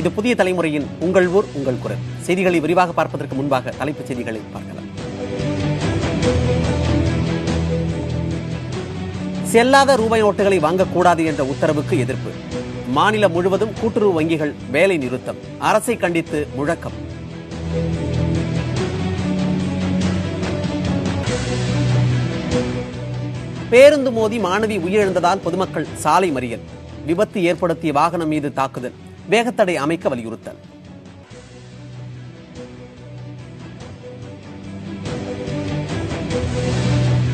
இது புதிய தலைமுறையின் உங்கள் ஊர் உங்கள் குரல். செய்திகளை விரிவாக பார்ப்பதற்கு முன்பாக தலைப்புச் செய்திகளை பார்க்கலாம். செல்லாத ரூபாய் நோட்டுகளை வாங்கக்கூடாது என்ற உத்தரவுக்கு எதிர்ப்பு. மாநிலம் முழுவதும் கூட்டுறவு வங்கிகள் வேலை நிறுத்தம். அரசை கண்டித்து முழக்கம். பேருந்து மோதி மாணவி உயிரிழந்ததால் பொதுமக்கள் சாலை மறியல். விபத்து ஏற்படுத்திய வாகனம் மீது தாக்குதல். வேகத்தடை அமைக்க வலியுறுத்தல்.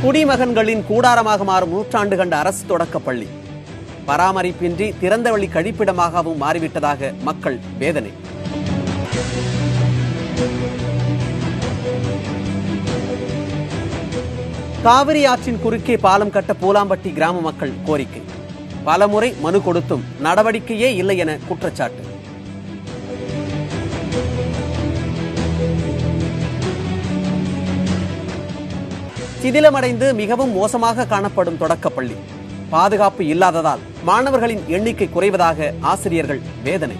குடிமகன்களின் கூடாரமாக மாறும் நூற்றாண்டு கண்ட அரசு தொடக்க பள்ளி பராமரிப்பின்றி திறந்தவெளி கழிப்பிடமாகவும் மாறிவிட்டதாக மக்கள் வேதனை. காவிரி ஆற்றின் குறுக்கே பாலம் கட்ட பூலாம்பட்டி கிராம மக்கள் கோரிக்கை. பலமுறை மனு கொடுத்தும் நடவடிக்கையே இல்லை என குற்றச்சாட்டு. சிதிலமடைந்து மிகவும் மோசமாக காணப்படும் தொடக்கப்பள்ளி. பாதுகாப்பு இல்லாததால் மாணவர்களின் எண்ணிக்கை குறைவதாக ஆசிரியர்கள் வேதனை.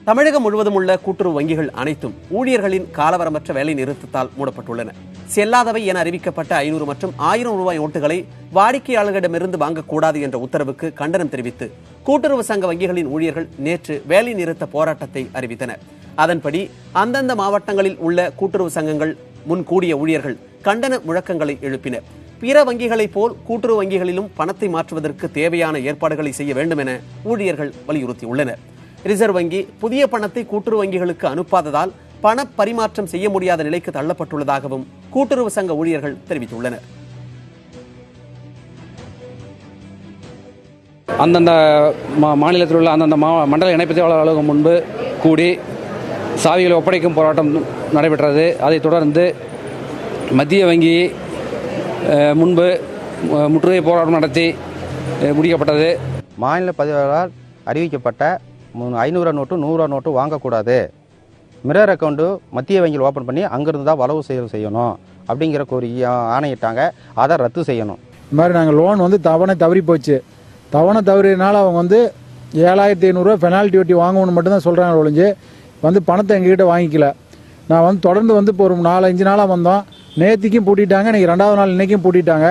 தமிழகம் முழுவதும் உள்ள கூட்டுறவு வங்கிகள் அனைத்தும் ஊழியர்களின் காலவரமற்ற வேலை நிறுத்தத்தால் மூடப்பட்டுள்ளன. செல்லாதவை என அறிவிக்கப்பட்ட 500 மற்றும் 1000 ரூபாய் நோட்டுகளை வாடிக்கையாளர்களிடமிருந்து வாங்கக்கூடாது என்ற உத்தரவுக்கு கண்டனம் தெரிவித்து கூட்டுறவு சங்க வங்கிகளின் ஊழியர்கள் நேற்று வேலை நிறுத்த போராட்டத்தை அறிவித்தனர். அதன்படி அந்தந்த மாவட்டங்களில் உள்ள கூட்டுறவு சங்கங்கள் முன்கூடிய ஊழியர்கள் கண்டன முழக்கங்களை எழுப்பினர். பிற வங்கிகளைப் போல் கூட்டுறவு வங்கிகளிலும் பணத்தை மாற்றுவதற்கு தேவையான ஏற்பாடுகளை செய்ய வேண்டும் என ஊழியர்கள் வலியுறுத்தியுள்ளனர். ரிசர்வ் வங்கி புதிய பணத்தை கூட்டுறவு வங்கிகளுக்கு அனுப்பாததால் பண பரிமாற்றம் செய்ய முடியாத நிலைக்கு தள்ளப்பட்டுள்ளதாகவும் கூட்டுறவு சங்க ஊழியர்கள் தெரிவித்துள்ளனர். அந்தந்த மாநிலத்தில் உள்ள அந்தந்த மண்டல இணைப்பதிவாளர் அலுவலகம் முன்பு கூடி சாவிகளை ஒப்படைக்கும் போராட்டம் நடைபெற்றது. அதைத் தொடர்ந்து மத்திய வங்கி முன்பு முற்றுகை போராட்டம் நடத்தி முடிக்கப்பட்டது. மாநில பதிவாளரால் அறிவிக்கப்பட்ட 500 நோட்டு 100 நோட்டு வாங்கக்கூடாது. மிரர் அக்கௌண்ட்டு மத்திய வங்கியில் ஓப்பன் பண்ணி அங்கிருந்து தான் வளவு செய்யணும் அப்படிங்கிற கோரிக்கை ஆணையிட்டாங்க. அதை ரத்து செய்யணும். இந்த மாதிரி நாங்கள் லோன் தவணை தவறி போச்சு. தவணை தவறினால அவங்க 7500 பெனால்ட்டி வட்டி வாங்கணும்னு மட்டும்தான் சொல்கிறாங்க ஒழிஞ்சு பணத்தை எங்ககிட்ட வாங்கிக்கல. நான் தொடர்ந்து இப்போ ஒரு 4-5 நாளாக வந்தோம். நேற்றுக்கும் பூட்டிட்டாங்க, இன்னைக்கு 2வது நாள் இன்னைக்கும் பூட்டிட்டாங்க.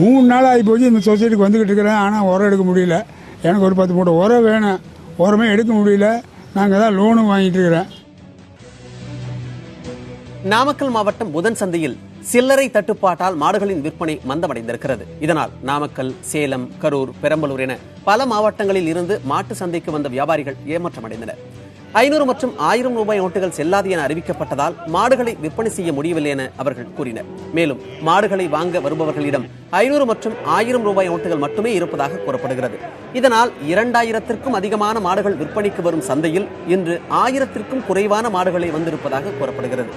3 நாள் ஆகி போச்சு இந்த சொசைட்டிக்கு வந்துக்கிட்டு இருக்கிறேன். ஆனால் உரம் எடுக்க முடியல. எனக்கு ஒரு 10 மூட்டை உரம் வேணும். உரமே எடுக்க முடியல. நாங்கள் தான் லோனும் வாங்கிட்டு இருக்கிறேன். நாமக்கல் மாவட்டம் புதன் சந்தையில் சில்லறை தட்டுப்பாட்டால் மாடுகளின் விற்பனை மந்தமடைந்திருக்கிறது. இதனால் நாமக்கல், சேலம், கரூர், பெரம்பலூர் என பல மாவட்டங்களில் இருந்து மாட்டு சந்தைக்கு வந்த வியாபாரிகள் ஏமாற்றமடைந்தனர். 500 மற்றும் 1000 ரூபாய் நோட்டுகள் செல்லாது என அறிவிக்கப்பட்டதால் மாடுகளை விற்பனை செய்ய முடியவில்லை என அவர்கள் கூறினர். மேலும் மாடுகளை வாங்க வருபவர்களிடம் 500 மற்றும் 1000 ரூபாய் நோட்டுகள் மட்டுமே இருப்பதாக கூறப்படுகிறது. இதனால் 2000த்திற்கும் அதிகமான மாடுகள் விற்பனைக்கு வரும் சந்தையில் இன்று 1000த்திற்கும் குறைவான மாடுகளை வந்திருப்பதாக கூறப்படுகிறது.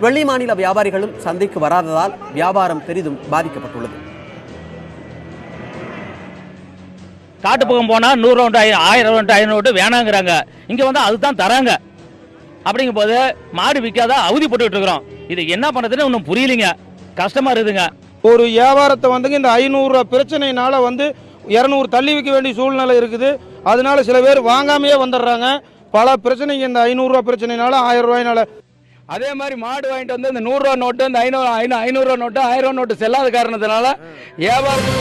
வெளி மாநில வியாபாரிகளும் சந்தைக்கு வராததால் வியாபாரம் பெரிதும் பாதிக்கப்பட்டுள்ளது. காட்டு பக்கம் போனா 100 நோட்டு 1000 நோட்டு 500 நோட்டு வேணாங்கிறாங்க. இங்க அதுதான் தராங்க. அப்படிங்கும் போது மாடு விற்காத அவதி போட்டுக்கிட்டு இருக்கிறோம். இது என்ன பண்றதுன்னு ஒன்றும் புரியலைங்க. கஷ்டமா இருக்குதுங்க. ஒரு வியாபாரத்தை இந்த 500 பிரச்சனையினால 200 தள்ளி வைக்க வேண்டிய சூழ்நிலை இருக்குது. அதனால சில பேர் வாங்காமையே வந்துடுறாங்க. பல பிரச்சனைக்கு இந்த 500 பிரச்சனைனால 1000 ரூபாயினால. அதே மாதிரி மாடு வாங்கிட்டு இந்த 100 ரூபா நோட்டு, இந்த 500 நோட்டு 1000 நோட்டு செல்லாத காரணத்தினால வியாபாரம்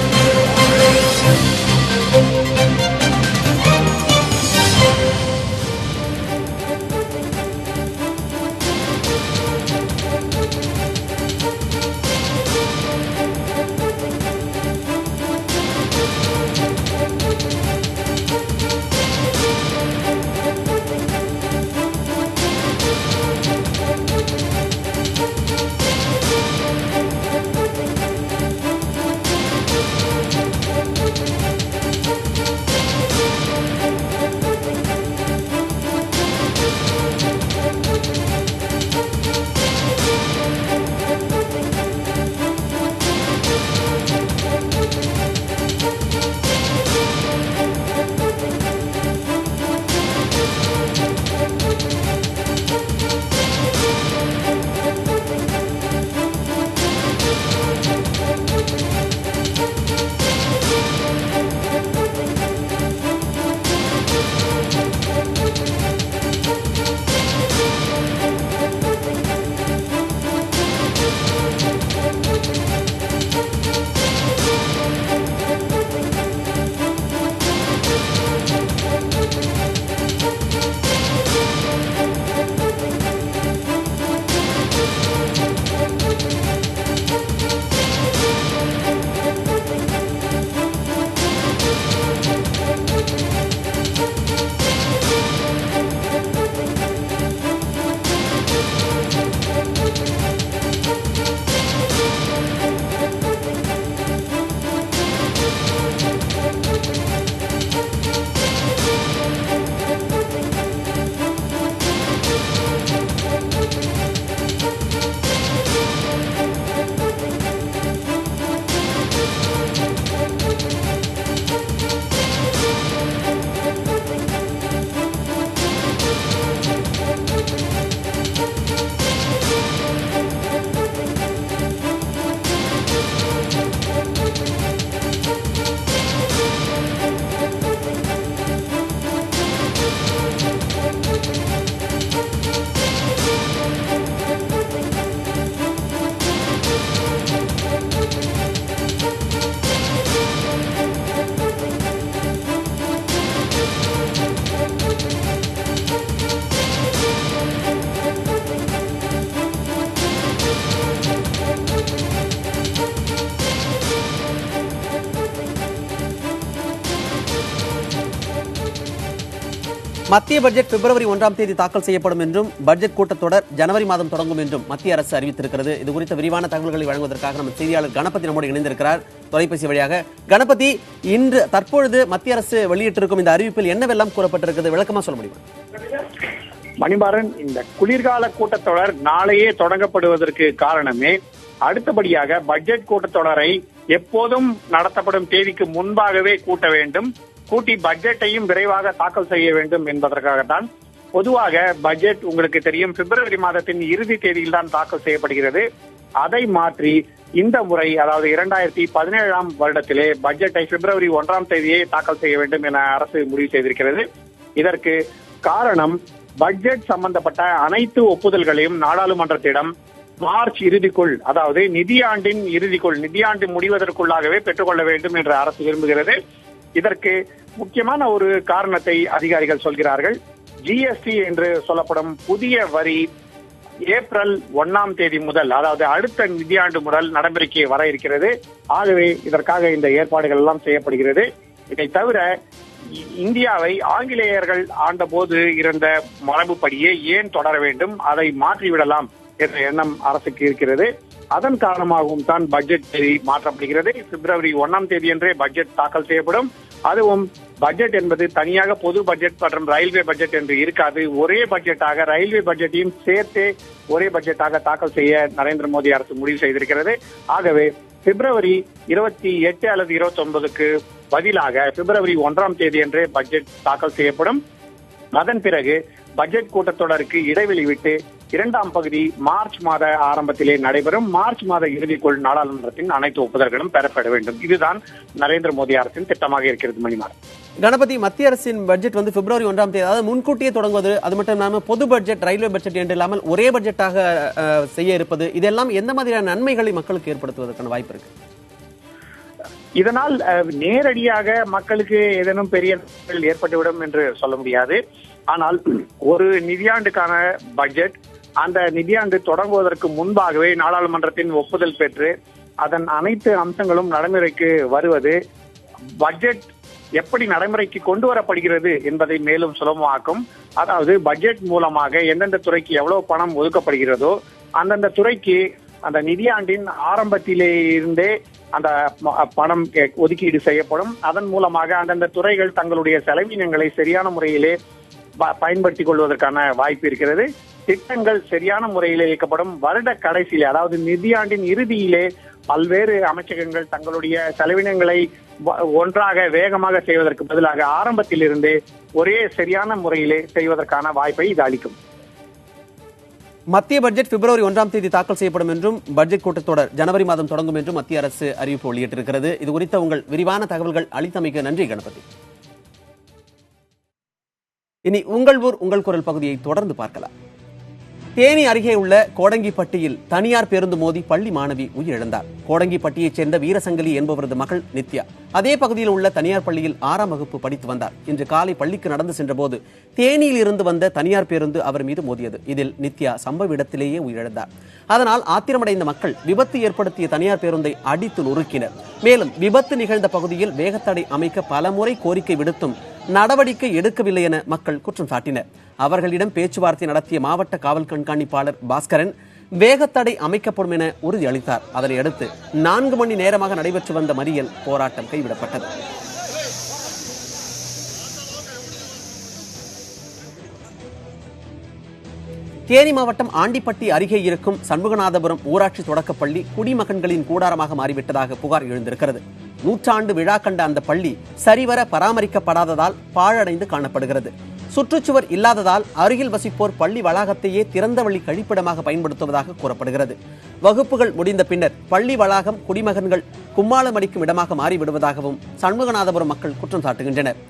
மத்திய பட்ஜெட் பிப்ரவரி 1ஆம் தேதி தாக்கல் செய்யப்படும் என்றும் பட்ஜெட் கூட்டத்தொடர் ஜனவரி மாதம் தொடங்கும் என்றும் மத்திய அரசு அறிவித்திருக்கிறது. இது குறித்த விரிவான தகவல்களை வழங்குவதற்காக நம்ம செய்தியாளர் கணபதி நம்மோடு இணைந்திருக்கிறார் தொலைபேசி வழியாக. கணபதி, இன்று தற்பொழுது மத்திய அரசு வெளியிட்டிருக்கும் இந்த அறிவிப்பில் என்னவெல்லாம் கூறப்பட்டிருக்கிறது, விளக்கமா சொல்ல முடியுமா? மணிமாறன், இந்த குளிர்கால கூட்டத்தொடர் நாளையே தொடங்கப்படுவதற்கு காரணமே அடுத்தபடியாக பட்ஜெட் கூட்டத்தொடரை எப்போதும் நடத்தப்படும் தேதிக்கு முன்பாகவே கூட்ட வேண்டும், கூட்டி பட்ஜெட்டையும் விரைவாக தாக்கல் செய்ய வேண்டும் என்பதற்காகத்தான். பொதுவாக பட்ஜெட் உங்களுக்கு தெரியும் பிப்ரவரி மாதத்தின் இறுதி தேதியில் தான் தாக்கல் செய்யப்படுகிறது. அதை மாற்றி இந்த முறை, அதாவது 2017ஆம் வருடத்திலே பட்ஜெட்டை பிப்ரவரி 1ஆம் தேதியே தாக்கல் செய்ய வேண்டும் என அரசு முடிவு செய்திருக்கிறது. இதற்கு காரணம், பட்ஜெட் சம்பந்தப்பட்ட அனைத்து ஒப்புதல்களையும் நாடாளுமன்றத்திடம் மார்ச் இறுதிக்குள், அதாவது நிதியாண்டின் இறுதிக்குள், நிதியாண்டு முடிவதற்குள்ளாகவே பெற்றுக்கொள்ள வேண்டும் என்று அரசு விரும்புகிறது. இதற்கு முக்கியமான ஒரு காரணத்தை அதிகாரிகள் சொல்கிறார்கள். ஜிஎஸ்டி என்று சொல்லப்படும் புதிய வரி ஏப்ரல் 1ஆம் தேதி முதல், அதாவது அடுத்த நிதியாண்டு முதல் நடைமுறைக்கு வர இருக்கிறது. ஆகவே இதற்காக இந்த ஏற்பாடுகள் எல்லாம் செய்யப்படுகிறது. இதை தவிர இந்தியாவை ஆங்கிலேயர்கள் ஆண்ட போது இருந்த மரபுப்படியே ஏன் தொடர வேண்டும், அதை மாற்றிவிடலாம் என்ற எண்ணம் அரசுக்கு இருக்கிறது. அதன் காரணமாகவும் தான் பட்ஜெட் தேதி மாற்றப்படுகிறது. பிப்ரவரி 1ஆம் தேதி என்றே பட்ஜெட் தாக்கல் செய்யப்படும். அதுவும் பட்ஜெட் என்பது தனியாக பொது பட்ஜெட் மற்றும் ரயில்வே பட்ஜெட் என்று இருக்காது. ஒரே பட்ஜெட்டாக ரயில்வே பட்ஜெட்டையும் சேர்த்து ஒரே பட்ஜெட்டாக தாக்கல் செய்ய நரேந்திர மோடி அரசு முடிவு செய்திருக்கிறது. ஆகவே பிப்ரவரி 28 அல்லது 29க்கு பதிலாக பிப்ரவரி 1ஆம் தேதி என்றே பட்ஜெட் தாக்கல் செய்யப்படும். அதன் பிறகு பட்ஜெட் கூட்டத்தொடருக்கு இடைவெளி விட்டு 2ஆம் பகுதி மார்ச் மாத ஆரம்பத்திலே நடைபெறும். மார்ச் மாத இறுதிக்குள் நாடாளுமன்றத்தின் அனைத்து ஒப்புதல்களும் பெறப்பட வேண்டும். இதுதான் நரேந்திர மோடி அரசின் திட்டமாக இருக்கிறது. மணிமாறன், கணபதி, மத்திய அரசின் பட்ஜெட் வந்து பிப்ரவரி 1ஆம் தேதி, அதாவது முன்கூட்டியே தொடங்குவது, அது மட்டும் இல்லாமல் பொது பட்ஜெட், ரயில்வே பட்ஜெட் என்று இல்லாமல் ஒரே பட்ஜெட்டாக செய்ய இருப்பது, இதெல்லாம் எந்த மாதிரியான நன்மைகளை மக்களுக்கு ஏற்படுத்துவதற்கான வாய்ப்பு இருக்கு? இதனால் நேரடியாக மக்களுக்கு ஏதேனும் பெரிய நன்மைகள் ஏற்பட்டுவிடும் என்று சொல்ல முடியாது. ஆனால் ஒரு நிதியாண்டுக்கான பட்ஜெட் அந்த நிதியாண்டு தொடங்குவதற்கு முன்பாகவே நாடாளுமன்றத்தின் ஒப்புதல் பெற்று அதன் அனைத்து அம்சங்களும் நடைமுறைக்கு வருவது பட்ஜெட் எப்படி நடைமுறைக்கு கொண்டு வரப்படுகிறது என்பதை மேலும் சுலபமாக்கும். அதாவது பட்ஜெட் மூலமாக எந்தெந்த துறைக்கு எவ்வளவு பணம் ஒதுக்கப்படுகிறதோ அந்தந்த துறைக்கு அந்த நிதியாண்டின் ஆரம்பத்திலே இருந்தே அந்த பணம் ஒதுக்கீடு செய்யப்படும். அதன் மூலமாக அந்தந்த துறைகள் தங்களுடைய செலவினங்களை சரியான முறையிலே பயன்படுத்திக் கொள்வதற்கான வாய்ப்பு இருக்கிறது. திட்டங்கள் சரியான முறையில் இயக்கப்படும். வருட கடைசியிலே, அதாவது நிதியாண்டின் இறுதியிலே பல்வேறு அமைச்சகங்கள் தங்களுடைய செலவினங்களை ஒன்றாக வேகமாக செய்வதற்கு பதிலாக ஆரம்பத்தில் இருந்தே ஒரே சரியான முறையிலே செய்வதற்கான வாய்ப்பை இது அளிக்கும். மத்திய பட்ஜெட் பிப்ரவரி 1ஆம் தேதி தாக்கல் செய்யப்படும் என்றும் பட்ஜெட் கூட்டத்தொடர் ஜனவரி மாதம் தொடங்கும் என்றும் மத்திய அரசு அறிவிப்பு வெளியிட்டிருக்கிறது. இது குறித்த உங்கள் விரிவான தகவல்கள் அளித்தமைக்கு நன்றி கணபதி. இனி உங்கள் ஊர் உங்கள் குரல் பகுதியை தொடர்ந்து பார்க்கலாம். தேனி அருகே உள்ள கோடங்கிப்பட்டியில் தனியார் பேருந்து மோதி பள்ளி மாணவி உயிரிழந்தார். கோடங்கிப்பட்டியைச் சேர்ந்த வீரசங்கலி என்பவரது மகள் நித்யா அதே பகுதியில் உள்ள தனியார் பள்ளியில் 6ஆம் வகுப்பு படித்து வந்தார். இன்று காலை பள்ளிக்கு நடந்து சென்றபோது தேனியில் இருந்து வந்த தனியார் பேருந்து அவர் மீது மோதியது. இதில் நித்யா சம்பவ இடத்திலேயே உயிரிழந்தார். அதனால் ஆத்திரமடைந்த மக்கள் விபத்து ஏற்படுத்திய தனியார் பேருந்தை அடித்து நொறுக்கினர். மேலும் விபத்து நிகழ்ந்த பகுதியில் வேகத்தடை அமைக்க பலமுறை கோரிக்கை விடுத்தும் நடவடிக்கை எடுக்கவில்லை என மக்கள் குற்றம் சாட்டினர். அவர்களிடம் பேச்சுவார்த்தை நடத்திய மாவட்ட காவல் கண்காணிப்பாளர் பாஸ்கரன் வேகத்தடை அமைக்கப்படும் என உறுதியளித்தார். அதனை அடுத்து 4 மணி நேரமாக நடைபெற்று வந்த மறியல் போராட்டம் கைவிடப்பட்டது. தேனி மாவட்டம் ஆண்டிப்பட்டி அருகே இருக்கும் சண்முகநாதபுரம் ஊராட்சி தொடக்கப்பள்ளி குடிமகன்களின் கூடாரமாக மாறிவிட்டதாக புகார் எழுந்திருக்கிறது. 100 ஆண்டு விழா கண்ட அந்த பள்ளி சரிவர பராமரிக்கப்படாததால் பாழடைந்து காணப்படுகிறது. சுற்றுச்சுவர் இல்லாததால் அருகில் வசிப்போர் பள்ளி வளாகத்தையே திறந்த வழி கழிப்பிடமாக பயன்படுத்துவதாக கூறப்படுகிறது. வகுப்புகள் முடிந்த பின்னர் பள்ளி வளாகம் குடிமகன்கள் கும்மாளம் அடிக்கும் இடமாக மாறிவிடுவதாகவும் சண்முகநாதபுரம் மக்கள் குற்றம் சாட்டுகின்றனர்.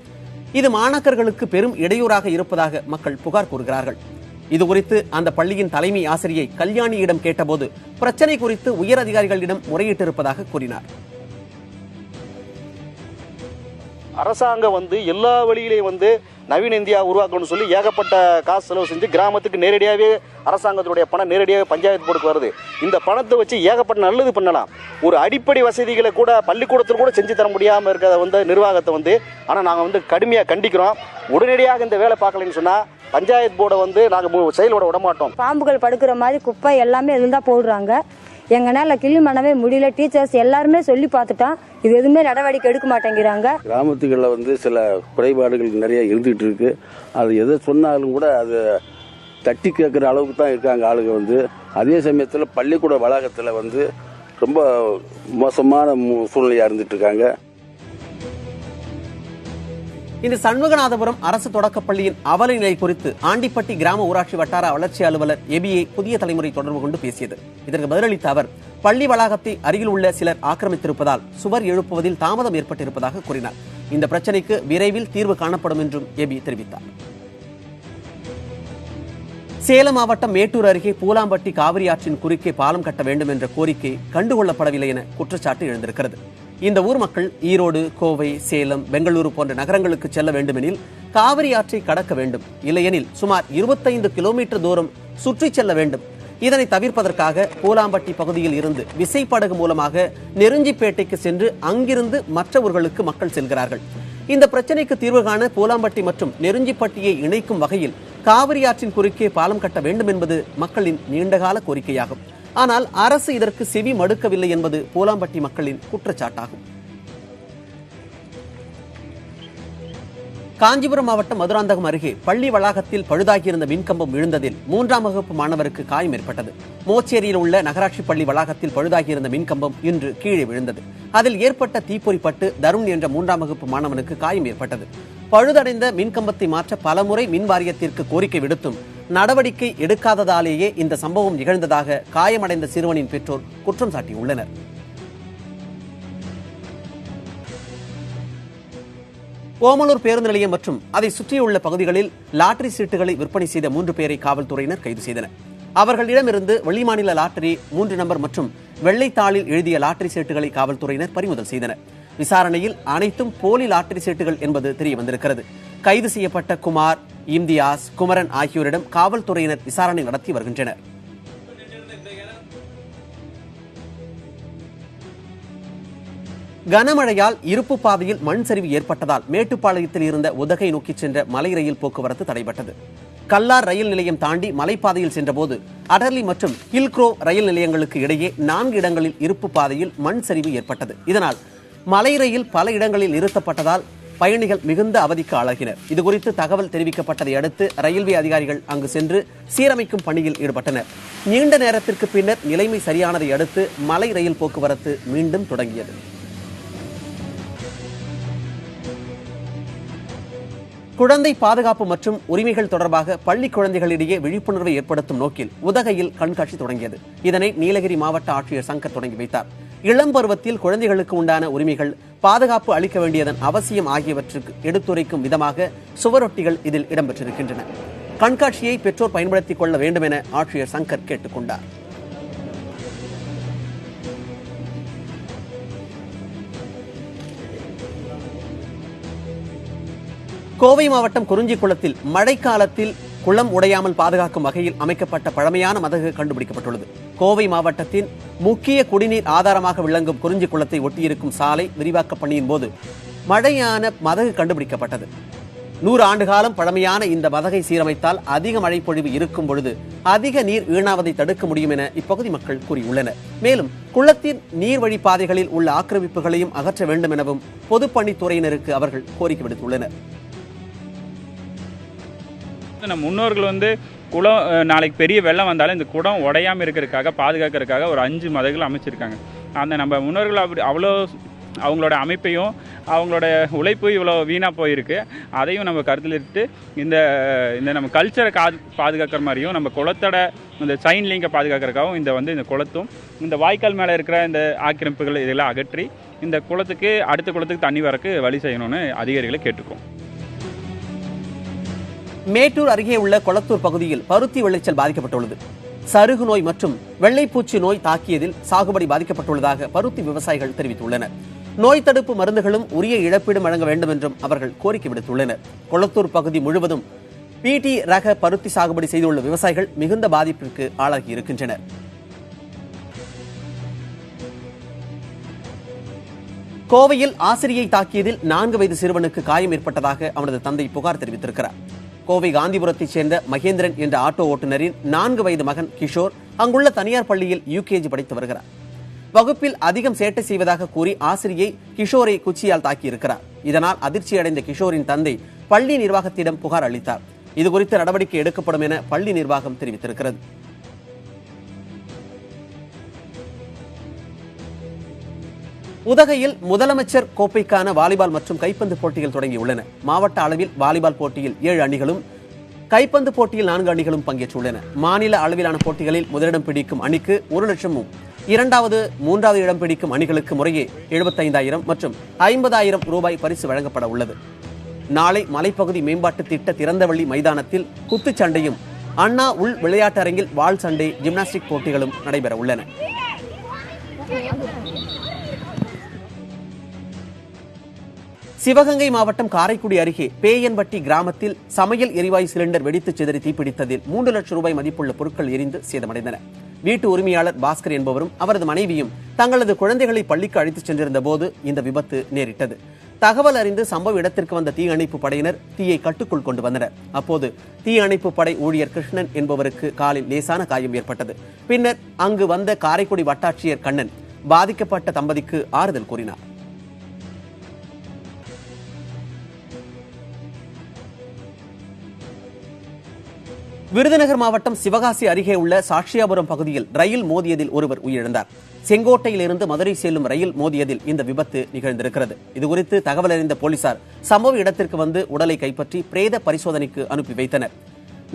இது மாணாக்கர்களுக்கு பெரும் இடையூறாக இருப்பதாக மக்கள் புகார் கூறுகிறார்கள். இதுகுறித்து அந்த பள்ளியின் தலைமை ஆசிரியை கல்யாணியிடம் கேட்டபோது பிரச்சனை குறித்து உயர் அதிகாரிகளிடம் முறையிட்டிருப்பதாக கூறினார். அரசாங்கம் எல்லா வழியிலையும் நவீன இந்தியா உருவாக்கணும்னு சொல்லி ஏகப்பட்ட காசு செலவு செஞ்சு கிராமத்துக்கு நேரடியாகவே அரசாங்கத்தினுடைய பணம் நேரடியாக பஞ்சாயத்து போர்டுக்கு வருது. இந்த பணத்தை வச்சு ஏகப்பட்ட நல்லது பண்ணலாம். ஒரு அடிப்படை வசதிகளை கூட பள்ளிக்கூடத்தில் கூட செஞ்சு தர முடியாமல் இருக்கிற நிர்வாகத்தை ஆனால் நாங்கள் கடுமையாக கண்டிக்கிறோம். உடனடியாக இந்த வேலை பார்க்கலன்னு சொன்னால் பஞ்சாயத்து போர்டை நாங்கள் செயலோட விட மாட்டோம். பாம்புகள் படுக்கிற மாதிரி குப்பை எல்லாமே இதில் தான் போடுறாங்க. எங்கனால கிளீன் பண்ணவே முடியல. டீச்சர்ஸ் எல்லாருமே சொல்லி பார்த்துட்டோம், இது எதுவுமே நடவடிக்கை எடுக்க மாட்டேங்கிறாங்க. கிராமத்துகளில் சில குறைபாடுகள் நிறைய இருந்துகிட்டு இருக்கு. அது எதை சொன்னாலும் கூட அது தட்டி கேட்குற அளவுக்கு தான் இருக்காங்க ஆளுங்க. அதே சமயத்தில் பள்ளிக்கூட வளாகத்தில் ரொம்ப மோசமான சூழ்நிலையாக இருந்துட்டு இருக்காங்க. இந்த சண்முகநாதபுரம் அரசு தொடக்கப்பள்ளியின் அவல நிலை குறித்து ஆண்டிப்பட்டி கிராம ஊராட்சி வட்டார வளர்ச்சி அலுவலர் எபியை புதிய தலைமுறை தொடர்பு கொண்டு பேசியது. இதற்கு பதிலளித்த அவர், பள்ளி வளாகத்தை அருகில் உள்ள சிலர் ஆக்கிரமித்திருப்பதால் சுவர் எழுப்புவதில் தாமதம் ஏற்பட்டிருப்பதாக கூறினார். இந்த பிரச்சனைக்கு விரைவில் தீர்வு காணப்படும் என்றும் எபி தெரிவித்தார். சேலம் மாவட்டம் மேட்டூர் அருகே பூலாம்பட்டி காவிரி ஆற்றின் குறுக்கே பாலம் கட்ட வேண்டும் என்ற கோரிக்கை கண்டுகொள்ளப்படவில்லை என குற்றச்சாட்டு எழுந்திருக்கிறது. இந்த ஊர் மக்கள் ஈரோடு, கோவை, சேலம், பெங்களூரு போன்ற நகரங்களுக்கு செல்ல வேண்டுமெனில் காவிரி ஆற்றை கடக்க வேண்டும். இல்லையெனில் சுமார் 25 கிலோமீட்டர் தூரம் சுற்றி செல்ல வேண்டும். இதனை தவிர்ப்பதற்காக பூலாம்பட்டி பகுதியில் இருந்து விசைப்படகு மூலமாக நெருஞ்சிப்பேட்டைக்கு சென்று அங்கிருந்து மற்ற ஊர்களுக்கு மக்கள் செல்கிறார்கள். இந்த பிரச்சனைக்கு தீர்வு காண பூலாம்பட்டி மற்றும் நெருஞ்சிப்பட்டியை இணைக்கும் வகையில் காவிரி ஆற்றின் குறுக்கே பாலம் கட்ட வேண்டும் என்பது மக்களின் நீண்டகால கோரிக்கையாகும். ஆனால் அரசு இதற்கு செவி மடுக்கவில்லை என்பது பூலாம்பட்டி மக்களின் குற்றச்சாட்டாகும். காஞ்சிபுரம் மாவட்டம் மதுராந்தகம் அருகே பள்ளி வளாகத்தில் பழுதாகியிருந்த மின்கம்பம் விழுந்ததில் 3ஆம் வகுப்பு மாணவருக்கு காயம் ஏற்பட்டது. மோச்சேரியில் உள்ள நகராட்சி பள்ளி வளாகத்தில் பழுதாகியிருந்த மின்கம்பம் இன்று கீழே விழுந்தது. அதில் ஏற்பட்ட தீப்பொறிப்பட்டு தருண் என்ற 3ஆம் வகுப்பு மாணவனுக்கு காயம் ஏற்பட்டது. பழுதடைந்த மின்கம்பத்தை மாற்ற பலமுறை மின் வாரியத்திற்கு கோரிக்கை விடுத்தும் நடவடிக்கை எடுக்காததாலேயே இந்த சம்பவம் நிகழ்ந்ததாக காயமடைந்த சிறுவனின் பெற்றோர் குற்றம் சாட்டியுள்ளனர். ஓமலூர் பேருந்து நிலையம் மற்றும் அதை சுற்றியுள்ள பகுதிகளில் லாட்டரி சீட்டுகளை விற்பனை செய்த 3 பேரை காவல்துறையினர் கைது செய்தனர். அவர்களிடமிருந்து வெளிமாநில லாட்டரி 3 நம்பர் மற்றும் வெள்ளைத்தாளில் எழுதிய லாட்டரி சீட்டுகளை காவல்துறையினர் பறிமுதல் செய்தனர். விசாரணையில் அனைத்தும் போலி லாட்டரி சீட்டுகள் என்பது தெரிய வந்திருக்கிறது. கைது செய்யப்பட்ட குமார், இம்தியாஸ், குமரன் ஆகியோரிடம் காவல்துறையினர் விசாரணை நடத்தி வருகின்றனர். கனமழையால் இருப்பு பாதையில் மண் சரிவு ஏற்பட்டதால் மேட்டுப்பாளையத்தில் இருந்த உதகை நோக்கி சென்ற மலை ரயில் போக்குவரத்து தடைபட்டது. கல்லார் ரயில் நிலையம் தாண்டி மலைப்பாதையில் சென்றபோது அடர்லி மற்றும் ஹில்க்ரோ ரயில் நிலையங்களுக்கு இடையே 4 இடங்களில் இருப்பு பாதையில் மண் சரிவு ஏற்பட்டது. இதனால் மலை ரயில் பல இடங்களில் நிறுத்தப்பட்டதால் பயணிகள் மிகுந்த அவதிக்கு ஆளாகினர். இதுகுறித்து தகவல் தெரிவிக்கப்பட்டதை அடுத்து ரயில்வே அதிகாரிகள் அங்கு சென்று சீரமைக்கும் பணியில் ஈடுபட்டனர். நீண்ட நேரத்திற்கு பின்னர் நிலைமை சரியானதை அடுத்து மலை ரயில் போக்குவரத்து மீண்டும் தொடங்கியது. குழந்தை பாதுகாப்பு மற்றும் உரிமைகள் தொடர்பாக பள்ளி குழந்தைகளிடையே விழிப்புணர்வை ஏற்படுத்தும் நோக்கில் உதகையில் கண்காட்சி தொடங்கியது. இதனை நீலகிரி மாவட்ட ஆட்சியர் சங்கர் தொடங்கி வைத்தார். இளம் பருவத்தில் குழந்தைகளுக்கு உண்டான உரிமைகள், பாதுகாப்பு அளிக்க வேண்டியதன் அவசியம் ஆகியவற்றுக்கு எடுத்துரைக்கும் விதமாக சுவரொட்டிகள் இதில் இடம்பெற்றிருக்கின்றன. கண்காட்சியை பெற்றோர் பயன்படுத்திக் கொள்ள வேண்டும் என ஆட்சியர் சங்கர் கேட்டுக் கொண்டார். கோவை மாவட்டம் குறிஞ்சிக்குளத்தில் மழைக்காலத்தில் குளம் உடையாமல் பாதுகாக்கும் வகையில் அமைக்கப்பட்ட பழமையான மதகு கண்டுபிடிக்கப்பட்டுள்ளது. கோவை மாவட்டத்தின் முக்கிய குடிநீர் ஆதாரமாக விளங்கும் குறிஞ்சிக்குளத்தை ஒட்டியிருக்கும் சாலை விரிவாக்க பணியின் போது மழையான மதகு கண்டுபிடிக்கப்பட்டது. 100 ஆண்டு காலம் பழமையான இந்த மதகை சீரமைத்தால் அதிக மழை பொழிவு இருக்கும் பொழுது அதிக நீர் வீணாவதை தடுக்க முடியும் என இப்பகுதி மக்கள் கூறியுள்ளனர். மேலும் குளத்தின் நீர்வழி பாதைகளில் உள்ள ஆக்கிரமிப்புகளையும் அகற்ற வேண்டும் எனவும் பொதுப்பணித்துறையினருக்கு அவர்கள் கோரிக்கை விடுத்துள்ளனர். நம்ம முன்னோர்கள் குளம் நாளைக்கு பெரிய வெள்ளம் வந்தாலும் இந்த குடம் உடையாமல் இருக்கிறதுக்காக பாதுகாக்கிறதுக்காக ஒரு 5 மதகுகள் அமைச்சிருக்காங்க. அந்த நம்ம முன்னோர்கள் அப்படி அவ்வளோ அவங்களோட அமைப்பையும் அவங்களோட உழைப்பு இவ்வளோ வீணாக போயிருக்கு. அதையும் நம்ம கருத்தில் எடுத்து இந்த நம்ம கல்ச்சரை பாதுகாக்கிற மாதிரியும் நம்ம குளத்தோட இந்த சைன் லிங்கை பாதுகாக்கிறதுக்காகவும் இந்த குளத்தும் இந்த வாய்க்கால் மேலே இருக்கிற இந்த ஆக்கிரமிப்புகள் இதெல்லாம் அகற்றி இந்த குளத்துக்கு அடுத்த குளத்துக்கு தண்ணி வரக்கு வழி செய்யணும்னு அதிகாரிகளை கேட்டுக்கோம். மேட்டூர் அருகே உள்ள கொளத்தூர் பகுதியில் பருத்தி விளைச்சல் பாதிக்கப்பட்டுள்ளது. சருகு நோய் மற்றும் வெள்ளைப்பூச்சி நோய் தாக்கியதில் சாகுபடி பாதிக்கப்பட்டுள்ளதாக பருத்தி விவசாயிகள் தெரிவித்துள்ளனர். நோய் தடுப்பு மருந்துகளும் உரிய இழப்பீடு வழங்க வேண்டும் என்றும் அவர்கள் கோரிக்கை விடுத்துள்ளனர். கொளத்தூர் பகுதி முழுவதும் பிடி ரக பருத்தி சாகுபடி செய்துள்ள விவசாயிகள் மிகுந்த பாதிப்பிற்கு ஆளாகி இருக்கின்றனர். கோவையில் ஆசிரியை தாக்கியதில் 4 வயது சிறுவனுக்கு காயம் ஏற்பட்டதாக அவனது தந்தை புகார் தெரிவித்திருக்கிறார். கோவை காந்திபுரத்தைச் சேர்ந்த மகேந்திரன் என்ற ஆட்டோ ஓட்டுநரின் 4 வயது மகன் கிஷோர் அங்குள்ள தனியார் பள்ளியில் யூகேஜி படித்து வருகிறார். வகுப்பில் அதிகம் சேட்டை செய்வதாக கூறி ஆசிரியை கிஷோரை குச்சியால் தாக்கியிருக்கிறார். இதனால் அதிர்ச்சியடைந்த கிஷோரின் தந்தை பள்ளி நிர்வாகத்திடம் புகார் அளித்தார். இதுகுறித்து நடவடிக்கை எடுக்கப்படும் என பள்ளி நிர்வாகம் தெரிவித்திருக்கிறது. உதகையில் முதலமைச்சர் கோப்பைக்கான வாலிபால் மற்றும் கைப்பந்து போட்டிகள் தொடங்கியுள்ளன. மாவட்ட அளவில் வாலிபால் போட்டியில் 7 அணிகளும் கைப்பந்து போட்டியில் 4 அணிகளும் பங்கேற்றுள்ளன. மாநில அளவிலான போட்டிகளில் முதலிடம் பிடிக்கும் அணிக்கு 1 லட்சமும், 2வது, 3வது இடம் பிடிக்கும் அணிகளுக்கு முறையே 75,000 மற்றும் 50,000 ரூபாய் பரிசு வழங்கப்பட உள்ளது. நாளை மலைப்பகுதி மேம்பாட்டு திட்ட திறந்தவெளி மைதானத்தில் குத்துச்சண்டையும், அண்ணா உள் விளையாட்டரங்கில் வாள் சண்டை, ஜிம்னாஸ்டிக் போட்டிகளும் நடைபெற உள்ளன. சிவகங்கை மாவட்டம் காரைக்குடி அருகே பேயன்பட்டி கிராமத்தில் சமையல் எரிவாயு சிலிண்டர் வெடித்து சிதறி தீப்பிடித்ததில் 3 லட்சம் ரூபாய் மதிப்புள்ள பொருட்கள் எரிந்து சேதமடைந்தன. வீட்டு உரிமையாளர் பாஸ்கர் என்பவரும் அவரது மனைவியும் தங்களது குழந்தைகளை பள்ளிக்கு அழைத்துச் சென்றிருந்த போது இந்த விபத்து நேரிட்டது. தகவல் அறிந்து சம்பவ இடத்திற்கு வந்த தீயணைப்பு படையினர் தீயை கட்டுக்குள் கொண்டு வந்தனர். அப்போது தீயணைப்பு படை ஊழியர் கிருஷ்ணன் என்பவருக்கு காலில் லேசான காயம் ஏற்பட்டது. பின்னர் அங்கு வந்த காரைக்குடி வட்டாட்சியர் கண்ணன் பாதிக்கப்பட்ட தம்பதிக்கு ஆறுதல் கூறினார். விருதுநகர் மாவட்டம் சிவகாசி அருகே உள்ள சாட்சியாபுரம் பகுதியில் ரயில் மோதியதில் ஒருவர் உயிரிழந்தார். செங்கோட்டையிலிருந்து மதுரை செல்லும் ரயில் மோதியதில் இந்த விபத்து நிகழ்ந்திருக்கிறது. இதுகுறித்து தகவல் அறிந்த போலீசார் சம்பவ இடத்திற்கு வந்து உடலை கைப்பற்றி பிரேத பரிசோதனைக்கு அனுப்பி வைத்தனர்.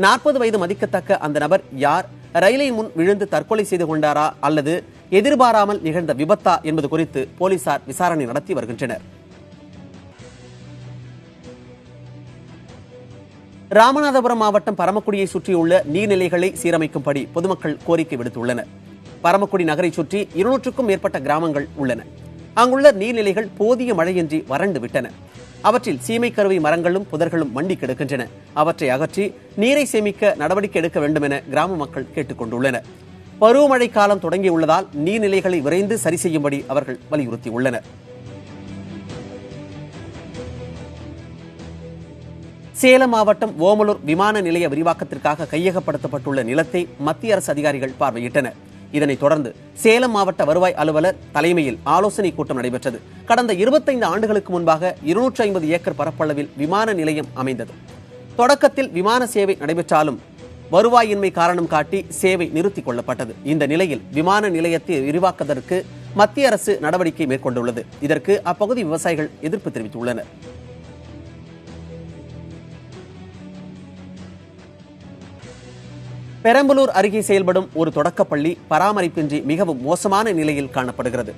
40 வயது மதிக்கத்தக்க அந்த நபர் யார், ரயிலை முன் விழுந்து தற்கொலை செய்து கொண்டாரா அல்லது எதிர்பாராமல் நிகழ்ந்த விபத்தா என்பது குறித்து போலீசார் விசாரணை நடத்தி வருகின்றனர். ராமநாதபுரம் மாவட்டம் பரமக்குடியை சுற்றியுள்ள நீர்நிலைகளை சீரமைக்கும்படி பொதுமக்கள் கோரிக்கை விடுத்துள்ளனர். பரமக்குடி நகரை சுற்றி 200க்கும் மேற்பட்ட கிராமங்கள் உள்ளன. அங்குள்ள நீர்நிலைகள் போதிய மழையின்றி வறண்டு விட்டன. அவற்றில் சீமை கருவை மரங்களும் புதர்களும் மண்டி கிடக்கின்றன. அவற்றை அகற்றி நீரை சேமிக்க நடவடிக்கை எடுக்க வேண்டும் என கிராம மக்கள் கேட்டுக் கொண்டுள்ளனர். பருவமழை காலம் தொடங்கியுள்ளதால் நீர்நிலைகளை விரைந்து சரி செய்யும்படி அவர்கள் வலியுறுத்தியுள்ளனர். சேலம் மாவட்டம் ஓமலூர் விமான நிலைய விரிவாக்கத்திற்காக கையகப்படுத்தப்பட்டுள்ள நிலத்தை மத்திய அரசு அதிகாரிகள் பார்வையிட்டனர். இதனைத் தொடர்ந்து சேலம் மாவட்ட வருவாய் அலுவலர் தலைமையில் ஆலோசனை கூட்டம் நடைபெற்றது. கடந்த 25 ஆண்டுகளுக்கு முன்பாக 250 ஏக்கர் பரப்பளவில் விமான நிலையம் அமைந்தது. தொடக்கத்தில் விமான சேவை நடைபெற்றாலும் வருவாயின்மை காரணம் காட்டி சேவை நிறுத்திக் கொள்ளப்பட்டது. இந்த நிலையில் விமான நிலையத்தை விரிவாக்குவதற்கு மத்திய அரசு நடவடிக்கை மேற்கொண்டுள்ளது. இதற்கு அப்பகுதி விவசாயிகள் எதிர்ப்பு தெரிவித்துள்ளனர். பெரம்பலூர் அருகே செயல்படும் ஒரு தொடக்கப்பள்ளி பராமரிப்பின்றி மிகவும் மோசமான நிலையில் காணப்படுகிறது.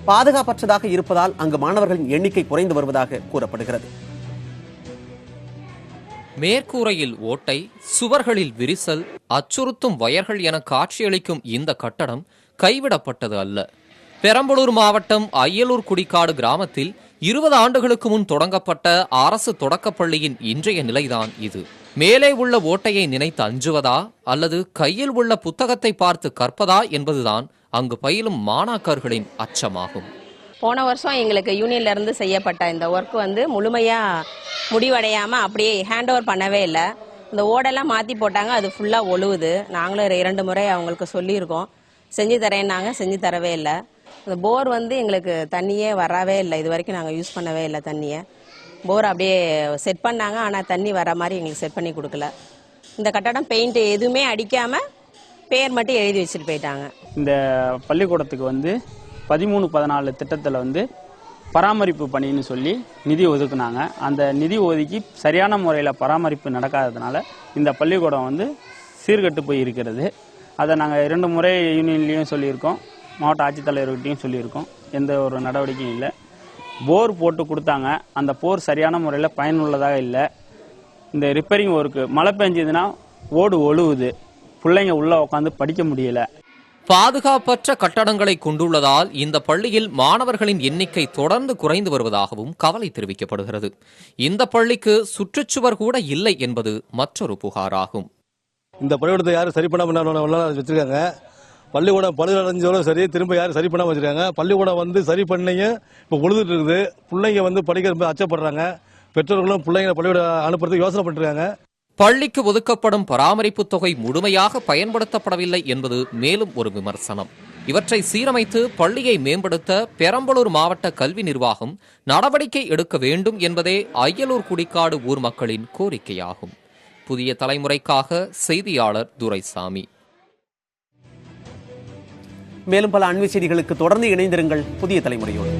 பாதுகாப்பற்றதாக இருப்பதால் அங்கு மாணவர்களின் எண்ணிக்கை குறைந்து வருவதாக கூறப்படுகிறது. மேற்கூரையில் ஓட்டை, சுவர்களில் விரிசல், அச்சுறுத்தும் வயர்கள் என காட்சியளிக்கும் இந்த கட்டடம் கைவிடப்பட்டது அல்ல. பெரம்பலூர் மாவட்டம் அய்யலூர் குடிக்காடு கிராமத்தில் 20 ஆண்டுகளுக்கு முன் தொடங்கப்பட்ட அரசு தொடக்கப்பள்ளியின் இன்றைய நிலைதான் இது. மேலே உள்ள ஓட்டையை நினைத்து அஞ்சுவதா அல்லது கையில் உள்ள புத்தகத்தை பார்த்து கற்பதா என்பதுதான் அங்கு பயிலும் மாணாக்கர்களின் அச்சமாகும். போன வருஷம் எங்களுக்கு யூனியன்ல இருந்து செய்யப்பட்ட இந்த ஒர்க் முழுமையா முடிவடையாம அப்படியே ஹேண்ட் ஓவர் பண்ணவே இல்லை. இந்த ஓடெல்லாம் மாத்தி போட்டாங்க, அது ஃபுல்லா ஒழுவுது. நாங்களும் 2 முறை அவங்களுக்கு சொல்லியிருக்கோம், செஞ்சு தரேன்னாங்க, செஞ்சு தரவே இல்லை. இந்த போர் எங்களுக்கு தண்ணியே வரவே இல்லை. இது வரைக்கும் நாங்கள் யூஸ் பண்ணவே இல்லை தண்ணியை. போர் அப்படியே செட் பண்ணாங்க, ஆனால் தண்ணி வர மாதிரி எங்களுக்கு செட் பண்ணி கொடுக்கல. இந்த கட்டடம் பெயிண்ட் எதுவுமே அடிக்காம பேர் மட்டும் எழுதி வச்சுட்டு போயிட்டாங்க. இந்த பள்ளிக்கூடத்துக்கு 13-14 திட்டத்தில் பராமரிப்பு பணின்னு சொல்லி நிதி ஒதுக்குனாங்க. அந்த நிதி ஒதுக்கி சரியான முறையில் பராமரிப்பு நடக்காததுனால இந்த பள்ளிக்கூடம் சீர்கட்டு போய் இருக்கிறது. அதை நாங்கள் 2 முறை யூனியன்லேயும் சொல்லியிருக்கோம், மாவட்ட ஆட்சித்தலைவர்கிட்டையும் சொல்லியிருக்கோம். எந்த ஒரு நடவடிக்கையும் இல்லை. போர் போட்டு கொடுத்தாங்க, அந்த போர் சரியான முறையில் பயனுள்ளதாக இல்லை. இந்த ரிப்பேரிங் ஒர்க்கு மழை பெஞ்சதுன்னா ஓடு ஒழுவுது, பிள்ளைங்க உள்ளே உட்காந்து படிக்க முடியல. பாதுகாப்பற்ற கட்டடங்களை கொண்டுள்ளதால் இந்த பள்ளியில் மாணவர்களின் எண்ணிக்கை தொடர்ந்து குறைந்து வருவதாகவும் கவலை தெரிவிக்கப்படுகிறது. இந்த பள்ளிக்கு சுற்றுச்சுவர் கூட இல்லை என்பது மற்றொரு புகாராகும். இந்த பள்ளிக்கூடத்தை யாரும் சரி பண்ணாம வச்சிருக்காங்க. பள்ளிக்கூடம் பழுதடைஞ்சோட சரி, திரும்ப யாரும் சரி பண்ணாம வச்சிருக்காங்க. பள்ளிக்கூடம் சரி பண்ணிங்க இப்போ உழுதுட்டு இருக்குது. பிள்ளைங்க படிக்க ரொம்ப அச்சப்படுறாங்க. பெற்றோர்களும் பிள்ளைங்களை பள்ளிக்கூடம் அனுப்புறதுக்கு யோசனை பண்ணிருக்காங்க. பள்ளிக்கு ஒதுக்கப்படும் பராமரிப்பு தொகை முழுமையாக பயன்படுத்தப்படவில்லை என்பது மேலும் ஒரு விமர்சனம். இவற்றை சீரமைத்து பள்ளியை மேம்படுத்த பெரம்பலூர் மாவட்ட கல்வி நிர்வாகம் நடவடிக்கை எடுக்க வேண்டும் என்பதே அய்யலூர் குடிக்காடு ஊர் மக்களின் கோரிக்கையாகும். புதிய தலைமுறைக்காக செய்தியாளர் துரைசாமி. மேலும் பல அண்மை செய்திகளுக்கு தொடர்ந்து இணைந்திருங்கள் புதிய தலைமுறையோடு.